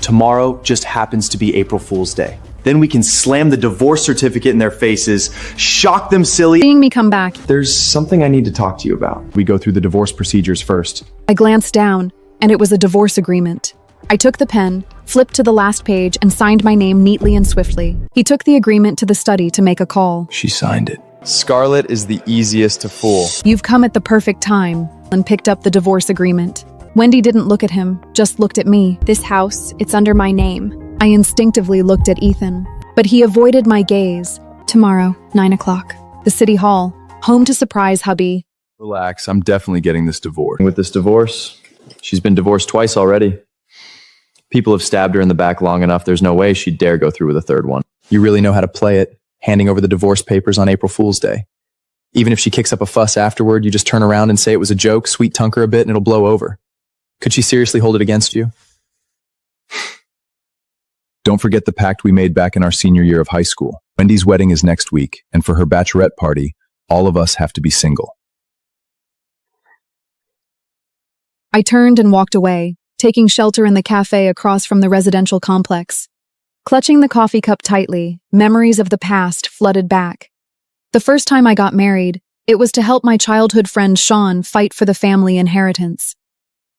Tomorrow just happens to be April Fool's Day. Then we can slam the divorce certificate in their faces, shock them silly. Seeing me come back, There's something I need to talk to you about. We go through the divorce procedures first. I glanced down, and it was a divorce agreement. I took the pen, flipped to the last page, and signed my name neatly and swiftly. He took the agreement to the study to make a call. She signed it. Scarlett is the easiest to fool. You've come at the perfect time, and picked up the divorce agreement. Wendy didn't look at him, just looked at me. This house, it's under my name. I instinctively looked at Ethan, but he avoided my gaze. Tomorrow, 9 o'clock. The city hall, home to surprise hubby. Relax, I'm definitely getting this divorce. With this divorce, she's been divorced twice already. People have stabbed her in the back long enough, there's no way she'd dare go through with a third one. You really know how to play it, handing over the divorce papers on April Fool's Day. Even if she kicks up a fuss afterward, you just turn around and say it was a joke, sweet-tunk her a bit, and it'll blow over. Could she seriously hold it against you? Don't forget the pact we made back in our senior year of high school. Wendy's wedding is next week, and for her bachelorette party, all of us have to be single. I turned and walked away, taking shelter in the cafe across from the residential complex. Clutching the coffee cup tightly, memories of the past flooded back. The first time I got married, it was to help my childhood friend Sean fight for the family inheritance.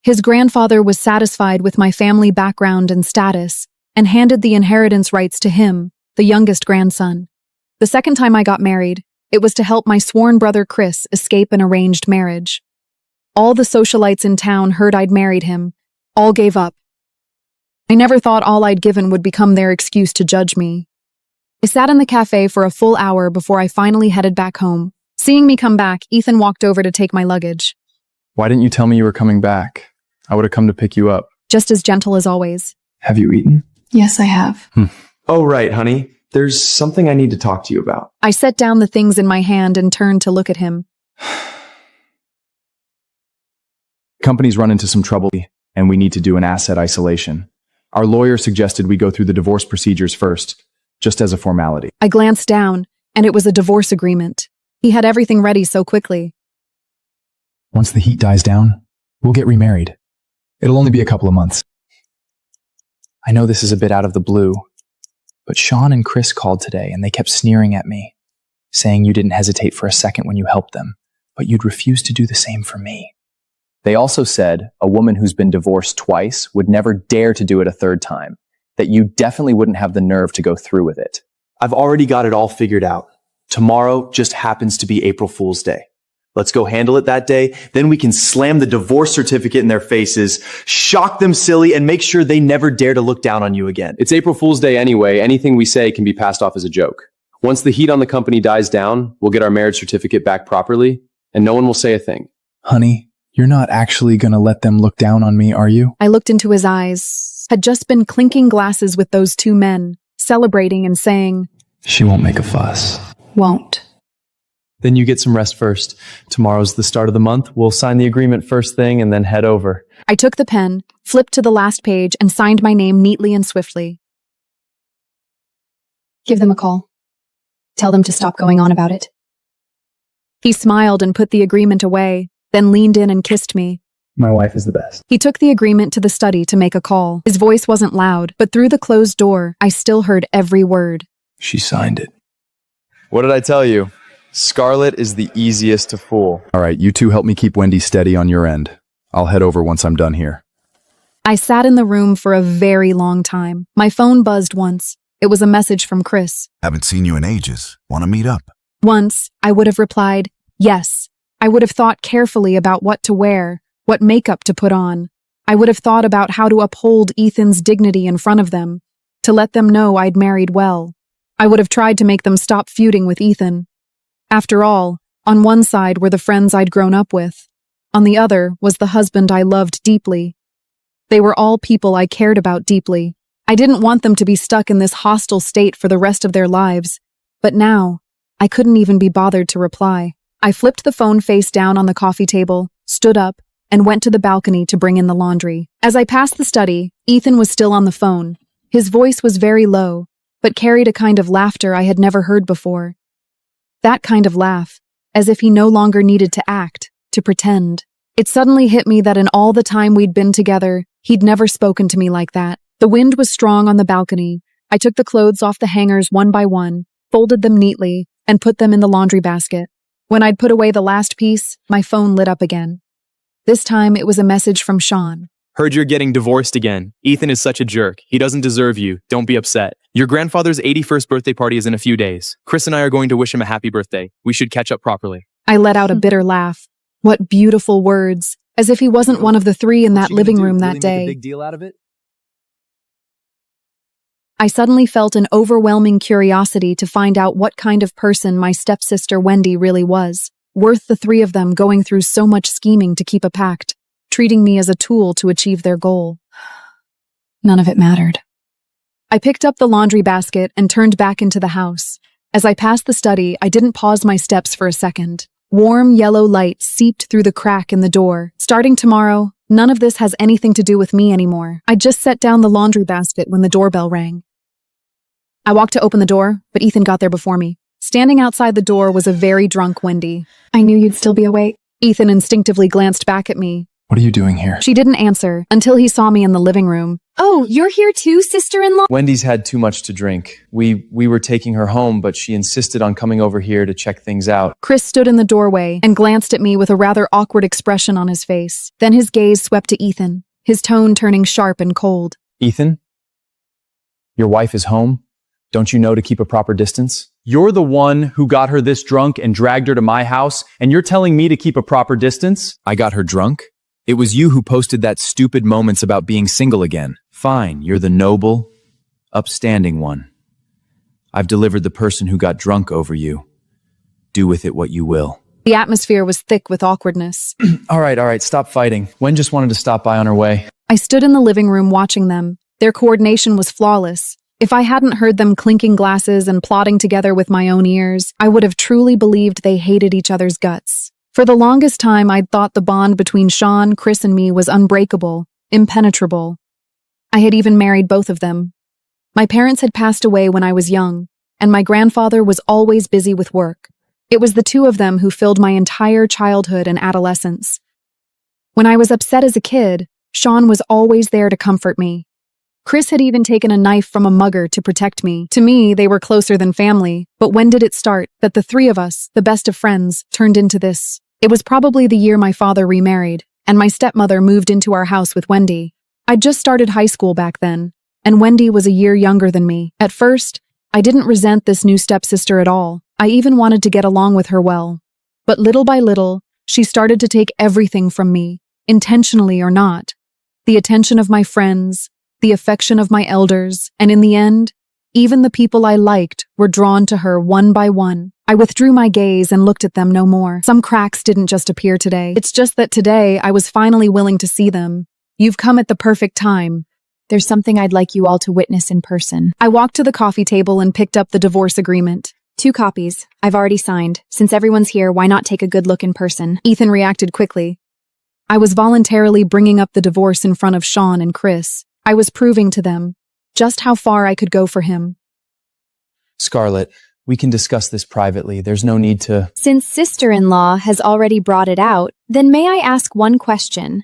His grandfather was satisfied with my family background and status, and handed the inheritance rights to him, the youngest grandson. The second time I got married, it was to help my sworn brother Chris escape an arranged marriage. All the socialites in town heard I'd married him. All gave up. I never thought all I'd given would become their excuse to judge me. I sat in the cafe for a full hour before I finally headed back home. Seeing me come back, Ethan walked over to take my luggage. Why didn't you tell me you were coming back? I would have come to pick you up. Just as gentle as always. Have you eaten? Yes, I have. Oh, right, honey. There's something I need to talk to you about. I set down the things in my hand and turned to look at him. Company's run into some trouble, and we need to do an asset isolation. Our lawyer suggested we go through the divorce procedures first, just as a formality. I glanced down, and it was a divorce agreement. He had everything ready so quickly. Once the heat dies down, we'll get remarried. It'll only be a couple of months. I know this is a bit out of the blue, but Sean and Chris called today and they kept sneering at me, saying you didn't hesitate for a second when you helped them, but you'd refuse to do the same for me. They also said a woman who's been divorced twice would never dare to do it a third time, that you definitely wouldn't have the nerve to go through with it. I've already got it all figured out. Tomorrow just happens to be April Fool's Day. Let's go handle it that day. Then we can slam the divorce certificate in their faces, shock them silly, and make sure they never dare to look down on you again. It's April Fool's Day anyway. Anything we say can be passed off as a joke. Once the heat on the company dies down, we'll get our marriage certificate back properly, and no one will say a thing. Honey, you're not actually gonna let them look down on me, are you? I looked into his eyes, had just been clinking glasses with those two men, celebrating and saying, She won't make a fuss. Won't. Then you get some rest first. Tomorrow's the start of the month. We'll sign the agreement first thing and then head over. I took the pen, flipped to the last page, and signed my name neatly and swiftly. Give them a call. Tell them to stop going on about it. He smiled and put the agreement away, then leaned in and kissed me. My wife is the best. He took the agreement to the study to make a call. His voice wasn't loud, but through the closed door, I still heard every word. She signed it. What did I tell you? Scarlett is the easiest to fool. All right, you two help me keep Wendy steady on your end. I'll head over once I'm done here. I sat in the room for a very long time. My phone buzzed once. It was a message from Chris. Haven't seen you in ages. Want to meet up? Once, I would have replied, yes. I would have thought carefully about what to wear, what makeup to put on. I would have thought about how to uphold Ethan's dignity in front of them, to let them know I'd married well. I would have tried to make them stop feuding with Ethan. After all, on one side were the friends I'd grown up with. On the other was the husband I loved deeply. They were all people I cared about deeply. I didn't want them to be stuck in this hostile state for the rest of their lives. But now, I couldn't even be bothered to reply. I flipped the phone face down on the coffee table, stood up, and went to the balcony to bring in the laundry. As I passed the study, Ethan was still on the phone. His voice was very low, but carried a kind of laughter I had never heard before. That kind of laugh, as if he no longer needed to act, to pretend. It suddenly hit me that in all the time we'd been together, he'd never spoken to me like that. The wind was strong on the balcony. I took the clothes off the hangers one by one, folded them neatly, and put them in the laundry basket. When I'd put away the last piece, my phone lit up again. This time it was a message from Sean. Heard you're getting divorced again. Ethan is such a jerk. He doesn't deserve you. Don't be upset. Your grandfather's 81st birthday party is in a few days. Chris and I are going to wish him a happy birthday. We should catch up properly. I let out a bitter laugh. What beautiful words, as if he wasn't one of the three in that living room that day. Big deal out of it? I suddenly felt an overwhelming curiosity to find out what kind of person my stepsister Wendy really was, worth the three of them going through so much scheming to keep a pact, treating me as a tool to achieve their goal. None of it mattered. I picked up the laundry basket and turned back into the house. As I passed the study, I didn't pause my steps for a second. Warm yellow light seeped through the crack in the door. Starting tomorrow, none of this has anything to do with me anymore. I just set down the laundry basket when the doorbell rang. I walked to open the door, but Ethan got there before me. Standing outside the door was a very drunk Wendy. I knew you'd still be awake. Ethan instinctively glanced back at me. What are you doing here? She didn't answer until he saw me in the living room. Oh, you're here too, sister-in-law? Wendy's had too much to drink. We were taking her home, but she insisted on coming over here to check things out. Chris stood in the doorway and glanced at me with a rather awkward expression on his face. Then his gaze swept to Ethan, his tone turning sharp and cold. Ethan? Your wife is home? Don't you know to keep a proper distance? You're the one who got her this drunk and dragged her to my house, and you're telling me to keep a proper distance? I got her drunk? It was you who posted that stupid moments about being single again. Fine, you're the noble, upstanding one. I've delivered the person who got drunk over you. Do with it what you will. The atmosphere was thick with awkwardness. All right, stop fighting. Wen just wanted to stop by on her way. I stood in the living room watching them. Their coordination was flawless. If I hadn't heard them clinking glasses and plotting together with my own ears, I would have truly believed they hated each other's guts. For the longest time, I'd thought the bond between Sean, Chris, and me was unbreakable, impenetrable. I had even married both of them. My parents had passed away when I was young, and my grandfather was always busy with work. It was the two of them who filled my entire childhood and adolescence. When I was upset as a kid, Sean was always there to comfort me. Chris had even taken a knife from a mugger to protect me. To me, they were closer than family, but when did it start that the three of us, the best of friends, turned into this? It was probably the year my father remarried, and my stepmother moved into our house with Wendy. I'd just started high school back then, and Wendy was a year younger than me. At first, I didn't resent this new stepsister at all. I even wanted to get along with her well. But little by little, she started to take everything from me, intentionally or not. The attention of my friends, the affection of my elders, and in the end, even the people I liked were drawn to her one by one. I withdrew my gaze and looked at them no more. Some cracks didn't just appear today. It's just that today I was finally willing to see them. You've come at the perfect time. There's something I'd like you all to witness in person. I walked to the coffee table and picked up the divorce agreement. 2 copies. I've already signed. Since everyone's here, why not take a good look in person? Ethan reacted quickly. I was voluntarily bringing up the divorce in front of Sean and Chris. I was proving to them just how far I could go for him. Scarlett, we can discuss this privately. There's no need to... Since sister-in-law has already brought it out, then may I ask one question?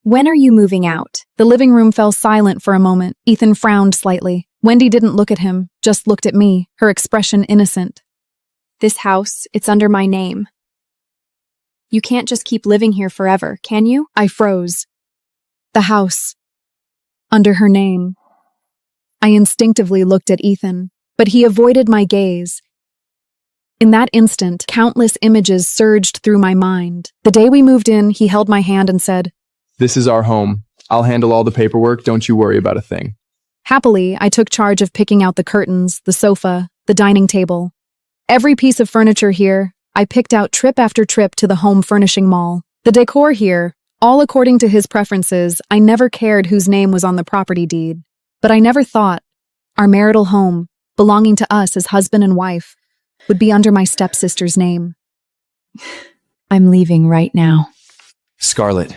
When are you moving out? The living room fell silent for a moment. Ethan frowned slightly. Wendy didn't look at him, just looked at me, her expression innocent. This house, it's under my name. You can't just keep living here forever, can you? I froze. The house. Under her name. I instinctively looked at Ethan, but he avoided my gaze. In that instant, countless images surged through my mind. The day we moved in, he held my hand and said, This is our home. I'll handle all the paperwork. Don't you worry about a thing. Happily, I took charge of picking out the curtains, the sofa, the dining table. Every piece of furniture here, I picked out trip after trip to the home furnishing mall. The decor here, all according to his preferences, I never cared whose name was on the property deed. But I never thought our marital home, belonging to us as husband and wife, would be under my stepsister's name. I'm leaving right now. Scarlett.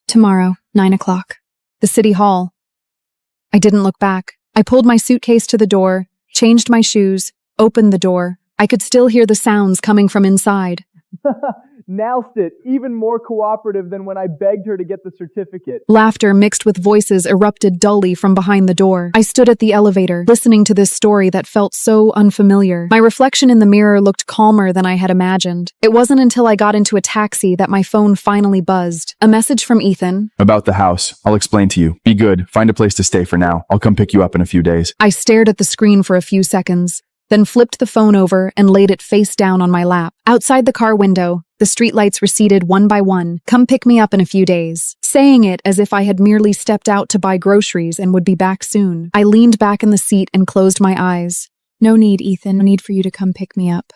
Tomorrow, 9 o'clock. The city hall. I didn't look back. I pulled my suitcase to the door, changed my shoes, opened the door. I could still hear the sounds coming from inside. Nailed it. Even more cooperative than when I begged her to get the certificate. Laughter mixed with voices erupted dully from behind the door. I stood at the elevator, listening to this story that felt so unfamiliar. My reflection in the mirror looked calmer than I had imagined. It wasn't until I got into a taxi that my phone finally buzzed. A message from Ethan. About the house. I'll explain to you. Be good. Find a place to stay for now. I'll come pick you up in a few days. I stared at the screen for a few seconds, then flipped the phone over and laid it face down on my lap. Outside the car window, the streetlights receded one by one. Come pick me up in a few days. Saying it as if I had merely stepped out to buy groceries and would be back soon. I leaned back in the seat and closed my eyes. No need, Ethan. No need for you to come pick me up.